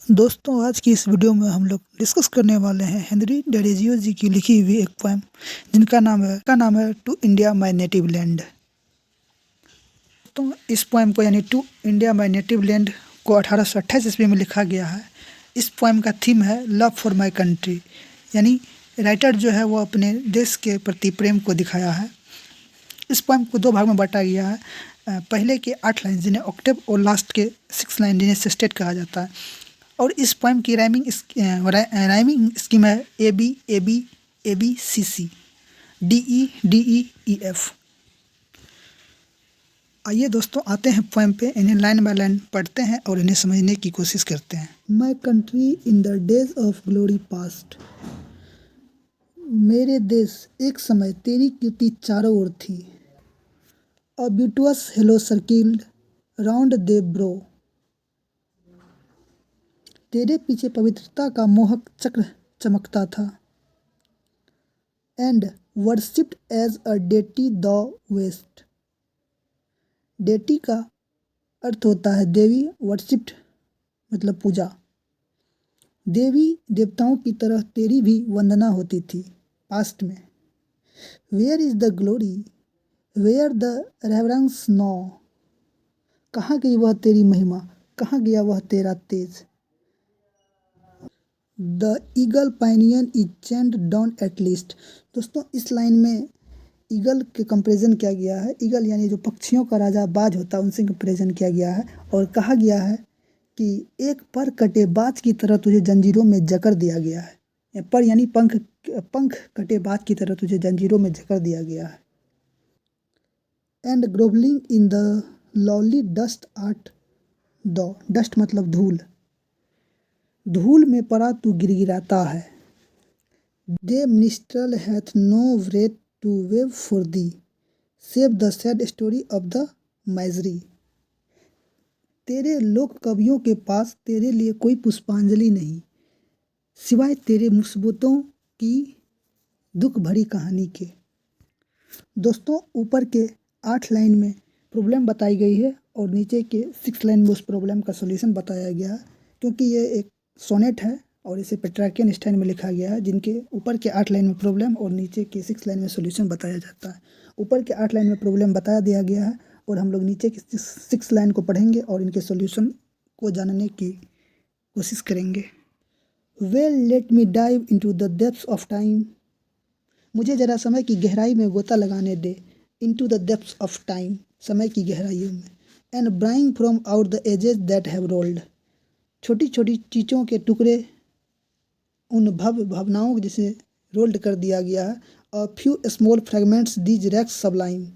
दोस्तों आज की इस वीडियो में हम लोग डिस्कस करने वाले हैं हेनरी डेरेजियो जी की लिखी हुई एक पोएम जिनका नाम है to India my native land. तो इस पोएम को यानी to India my native land को 1828 ईस्वी में लिखा गया है। इस पोएम का थीम है लव फॉर माय कंट्री, यानी राइटर जो है वो अपने देश के प्रति प्रेम को दिखाया है। इस पोएम को दो भाग में बांटा गया है। पहले के 8 लाइन जिन्हें ऑक्टेव और लास्ट के 6 लाइन जिन्हें सेस्टेट कहा जाता है। और इस पोएम की राइमिंग स्कीम है A B A B A B C C D E E F. आइए दोस्तों आते हैं पोएम पे, इन्हें लाइन बाय लाइन पढ़ते हैं और इन्हें समझने की कोशिश करते हैं। My country in the days of glory past, मेरे देश एक समय तेरी कीर्ति चारों ओर थी। A beauteous halo circled round thy brow, तेरे पीछे पवित्रता का मोहक चक्र चमकता था। And worshipped as a deity thou wast, deity का अर्थ होता है देवी, वर्शिप्ड मतलब पूजा। देवी देवताओं की तरह तेरी भी वंदना होती थी पास्ट में। Where is the glory, where the reverence no, कहाँ गई वह तेरी महिमा, कहाँ गया वह तेरा तेज। The eagle pinion is chained down at least. दोस्तों इस लाइन में ईगल के कंपेरिजन किया गया है। ईगल यानी जो पक्षियों का राजा बाज होता है उनसे कंपेरिजन किया गया है और कहा गया है कि एक पर कटे बाज की तरह तुझे जंजीरों में जकड़ दिया गया है। पर यानी पंख कटे बाज की तरह तुझे जंजीरों में जकड़ दिया गया है। And grovelling in the lowly dust art thou, dust मतलब धूल, धूल में पड़ा तू गिरगिराता है। The minstrel hath no wreath to weave for thee, save the sad story of the misery. तेरे लोक कवियों के पास तेरे लिए कोई पुष्पांजलि नहीं, सिवाय तेरे मुसीबतों की दुख भरी कहानी के। दोस्तों ऊपर के 8 लाइन में प्रॉब्लम बताई गई है और नीचे के 6 लाइन में उस प्रॉब्लम का सॉल्यूशन बताया गया है। क्योंकि ये एक सोनेट है और इसे पेट्रार्कियन स्टाइल में लिखा गया है, जिनके ऊपर के 8 लाइन में प्रॉब्लम और नीचे के 6 लाइन में सॉल्यूशन बताया जाता है। ऊपर के 8 लाइन में प्रॉब्लम बता दिया गया है और हम लोग नीचे की 6 लाइन को पढ़ेंगे और इनके सॉल्यूशन को जानने की कोशिश करेंगे। Well let me dive into the depths of time, मुझे ज़रा समय की गहराई में गोता लगाने दे। Into the depths of time, समय की गहराइयों में। And bring from out the ages that have rolled, छोटी छोटी चीज़ों के टुकड़े उन भव्य भावनाओं जिसे रोल्ड कर दिया गया है। A few small fragments these wrecks sublime,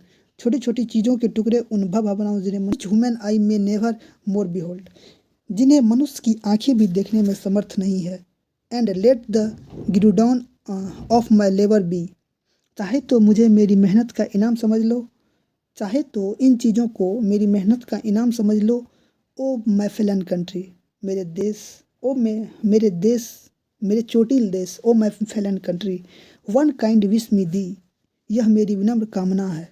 छोटी छोटी चीज़ों के टुकड़े उन भव्य भावनाओं जिन्हें ह्यूमन आई में नेवर मोर बिहोल्ड, जिन्हें मनुष्य की आंखें भी देखने में समर्थ नहीं है। And let the guerdon of my labour be, चाहे तो मुझे मेरी मेहनत का इनाम समझ लो, चाहे तो इन चीज़ों को मेरी मेहनत का इनाम समझ लो। ओ माई फेलन कंट्री, मेरे देश, ओ मेरे देश, मेरे चोटिल देश। O my fallen country, one kind wish me thee, यह मेरी विनम्र कामना है।